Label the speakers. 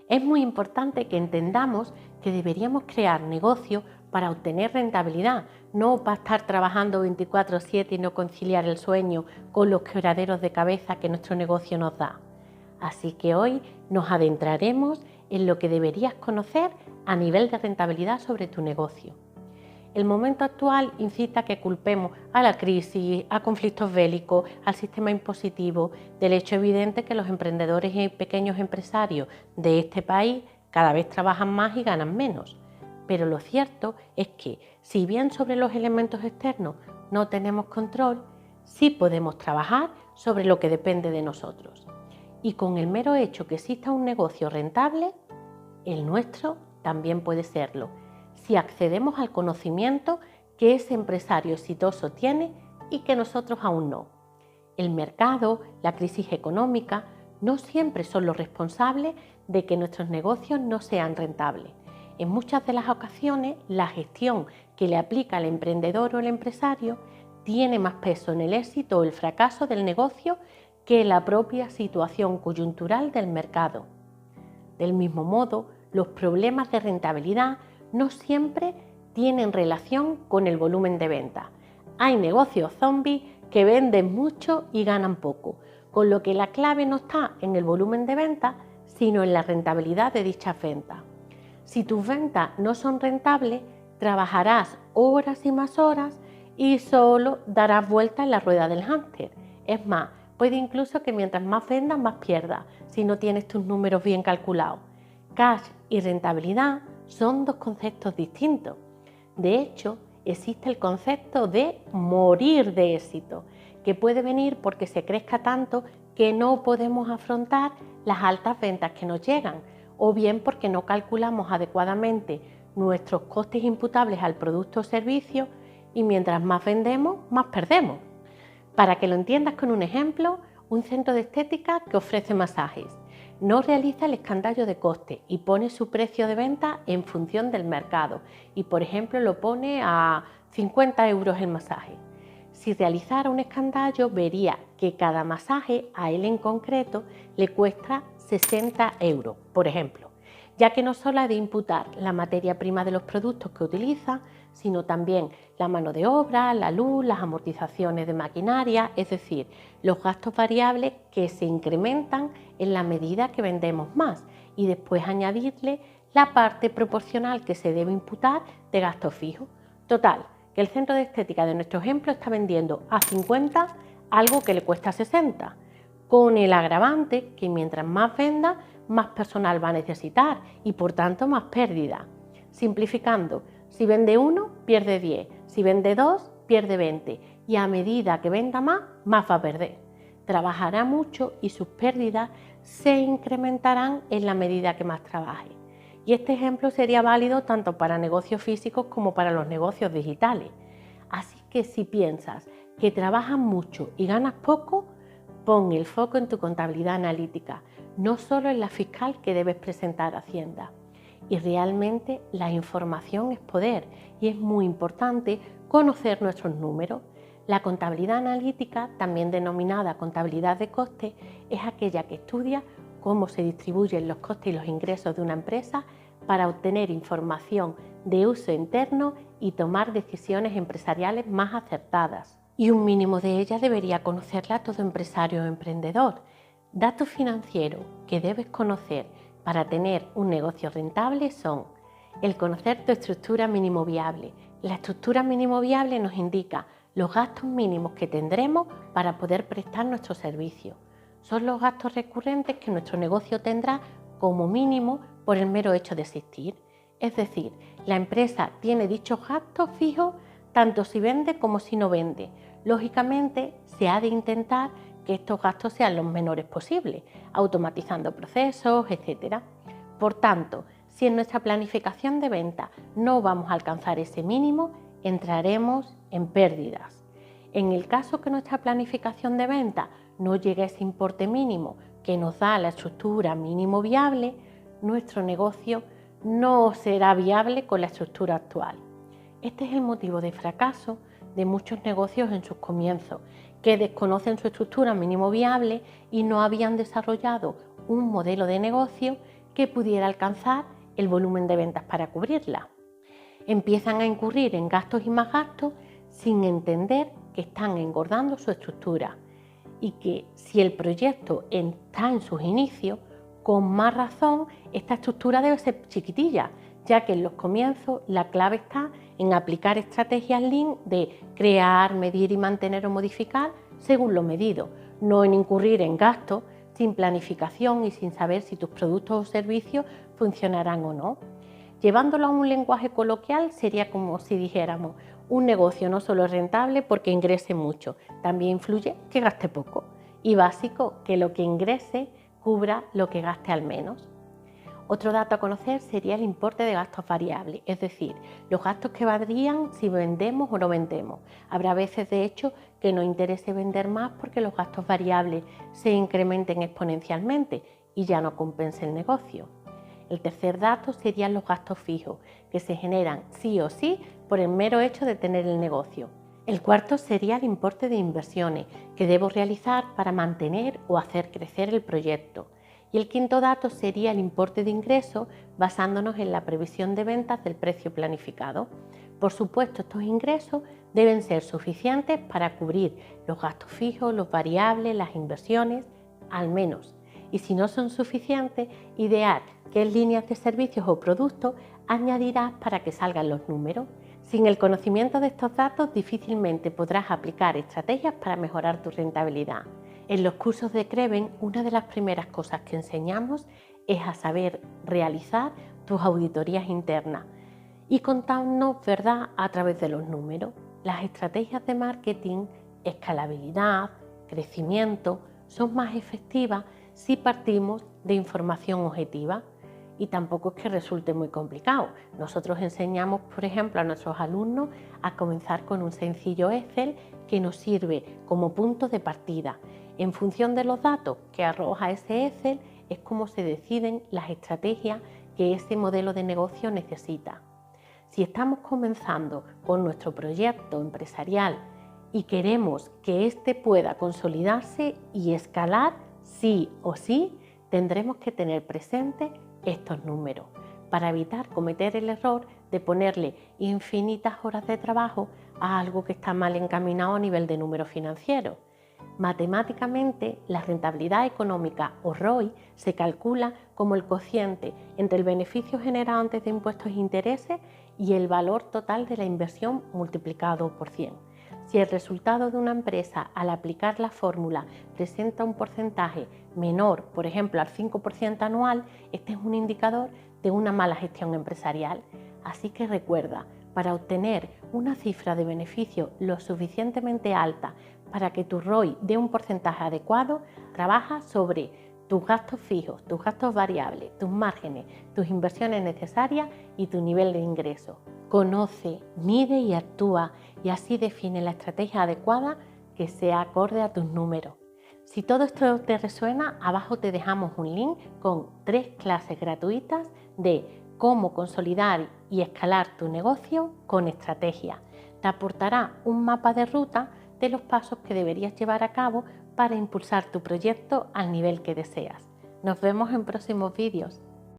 Speaker 1: Es muy importante que entendamos que deberíamos crear negocio para obtener rentabilidad, no para estar trabajando 24/7 y no conciliar el sueño con los quebraderos de cabeza que nuestro negocio nos da. Así que hoy nos adentraremos en lo que deberías conocer a nivel de rentabilidad sobre tu negocio. El momento actual incita a que culpemos a la crisis, a conflictos bélicos, al sistema impositivo, del hecho evidente que los emprendedores y pequeños empresarios de este país cada vez trabajan más y ganan menos. Pero lo cierto es que, si bien sobre los elementos externos no tenemos control, sí podemos trabajar sobre lo que depende de nosotros. Y con el mero hecho que exista un negocio rentable, el nuestro también puede serlo, si accedemos al conocimiento que ese empresario exitoso tiene y que nosotros aún no. El mercado, la crisis económica, no siempre son los responsables de que nuestros negocios no sean rentables. En muchas de las ocasiones, la gestión que le aplica el emprendedor o el empresario tiene más peso en el éxito o el fracaso del negocio que la propia situación coyuntural del mercado. Del mismo modo, los problemas de rentabilidad no siempre tienen relación con el volumen de venta. Hay negocios zombies que venden mucho y ganan poco, con lo que la clave no está en el volumen de venta, sino en la rentabilidad de dichas ventas. Si tus ventas no son rentables, trabajarás horas y más horas y solo darás vueltas en la rueda del hámster. Es más, puede incluso que mientras más vendas, más pierdas, si no tienes tus números bien calculados. Cash y rentabilidad son dos conceptos distintos. De hecho, existe el concepto de morir de éxito, que puede venir porque se crezca tanto que no podemos afrontar las altas ventas que nos llegan, o bien porque no calculamos adecuadamente nuestros costes imputables al producto o servicio y mientras más vendemos, más perdemos. Para que lo entiendas con un ejemplo, un centro de estética que ofrece masajes no realiza el escandallo de coste y pone su precio de venta en función del mercado y, por ejemplo, lo pone a 50 euros el masaje. Si realizara un escandallo, vería que cada masaje a él en concreto le cuesta 60 euros, por ejemplo, ya que no solo ha de imputar la materia prima de los productos que utiliza, sino también la mano de obra, la luz, las amortizaciones de maquinaria, es decir, los gastos variables que se incrementan en la medida que vendemos más y después añadirle la parte proporcional que se debe imputar de gastos fijos. Total, que el centro de estética de nuestro ejemplo está vendiendo a 50 algo que le cuesta 60, con el agravante que mientras más venda, más personal va a necesitar y por tanto más pérdida. Simplificando, si vende 1, pierde 10, si vende 2, pierde 20 y a medida que venda más, más va a perder. Trabajará mucho y sus pérdidas se incrementarán en la medida que más trabaje. Y este ejemplo sería válido tanto para negocios físicos como para los negocios digitales. Así que si piensas que trabajas mucho y ganas poco, pon el foco en tu contabilidad analítica, no solo en la fiscal que debes presentar a Hacienda. Y realmente la información es poder y es muy importante conocer nuestros números. La contabilidad analítica, también denominada contabilidad de costes, es aquella que estudia cómo se distribuyen los costes y los ingresos de una empresa para obtener información de uso interno y tomar decisiones empresariales más acertadas. Y un mínimo de ellas debería conocerla todo empresario o emprendedor. Datos financieros que debes conocer para tener un negocio rentable son el conocer tu estructura mínimo viable. La estructura mínimo viable nos indica los gastos mínimos que tendremos para poder prestar nuestro servicio. Son los gastos recurrentes que nuestro negocio tendrá como mínimo por el mero hecho de existir. Es decir, la empresa tiene dichos gastos fijos tanto si vende como si no vende. Lógicamente, se ha de intentar que estos gastos sean los menores posibles, automatizando procesos, etc. Por tanto, si en nuestra planificación de venta no vamos a alcanzar ese mínimo, entraremos en pérdidas. En el caso que nuestra planificación de venta no llegue a ese importe mínimo que nos da la estructura mínimo viable, nuestro negocio no será viable con la estructura actual. Este es el motivo de fracaso de muchos negocios en sus comienzos, que desconocen su estructura mínimo viable y no habían desarrollado un modelo de negocio que pudiera alcanzar el volumen de ventas para cubrirla. Empiezan a incurrir en gastos y más gastos sin entender que están engordando su estructura y que si el proyecto está en sus inicios, con más razón esta estructura debe ser chiquitilla, ya que en los comienzos la clave está en aplicar estrategias Lean de crear, medir y mantener o modificar según lo medido, no en incurrir en gastos sin planificación y sin saber si tus productos o servicios funcionarán o no. Llevándolo a un lenguaje coloquial sería como si dijéramos: un negocio no solo es rentable porque ingrese mucho, también influye que gaste poco, y básico que lo que ingrese cubra lo que gaste al menos. Otro dato a conocer sería el importe de gastos variables, es decir, los gastos que varían si vendemos o no vendemos. Habrá veces, de hecho, que nos interese vender más porque los gastos variables se incrementen exponencialmente y ya no compense el negocio. El tercer dato serían los gastos fijos, que se generan sí o sí por el mero hecho de tener el negocio. El cuarto sería el importe de inversiones que debo realizar para mantener o hacer crecer el proyecto. Y el quinto dato sería el importe de ingresos basándonos en la previsión de ventas del precio planificado. Por supuesto, estos ingresos deben ser suficientes para cubrir los gastos fijos, los variables, las inversiones, al menos. Y si no son suficientes, idear qué líneas de servicios o productos añadirás para que salgan los números. Sin el conocimiento de estos datos, difícilmente podrás aplicar estrategias para mejorar tu rentabilidad. En los cursos de Creven, una de las primeras cosas que enseñamos es a saber realizar tus auditorías internas y contarnos verdad a través de los números. Las estrategias de marketing, escalabilidad, crecimiento, son más efectivas si partimos de información objetiva, y tampoco es que resulte muy complicado. Nosotros enseñamos, por ejemplo, a nuestros alumnos a comenzar con un sencillo Excel que nos sirve como punto de partida. En función de los datos que arroja ese Excel es como se deciden las estrategias que ese modelo de negocio necesita. Si estamos comenzando con nuestro proyecto empresarial y queremos que éste pueda consolidarse y escalar, sí o sí, tendremos que tener presente estos números para evitar cometer el error de ponerle infinitas horas de trabajo a algo que está mal encaminado a nivel de números financieros. Matemáticamente, la rentabilidad económica o ROI se calcula como el cociente entre el beneficio generado antes de impuestos e intereses y el valor total de la inversión multiplicado por 100. Si el resultado de una empresa al aplicar la fórmula presenta un porcentaje menor, por ejemplo al 5% anual, este es un indicador de una mala gestión empresarial. Así que recuerda, para obtener una cifra de beneficio lo suficientemente alta para que tu ROI dé un porcentaje adecuado, trabaja sobre tus gastos fijos, tus gastos variables, tus márgenes, tus inversiones necesarias y tu nivel de ingreso. Conoce, mide y actúa, y así define la estrategia adecuada que sea acorde a tus números. Si todo esto te resuena, abajo te dejamos un link con 3 clases gratuitas de cómo consolidar y escalar tu negocio con estrategia. Te aportará un mapa de ruta de los pasos que deberías llevar a cabo para impulsar tu proyecto al nivel que deseas. Nos vemos en próximos vídeos.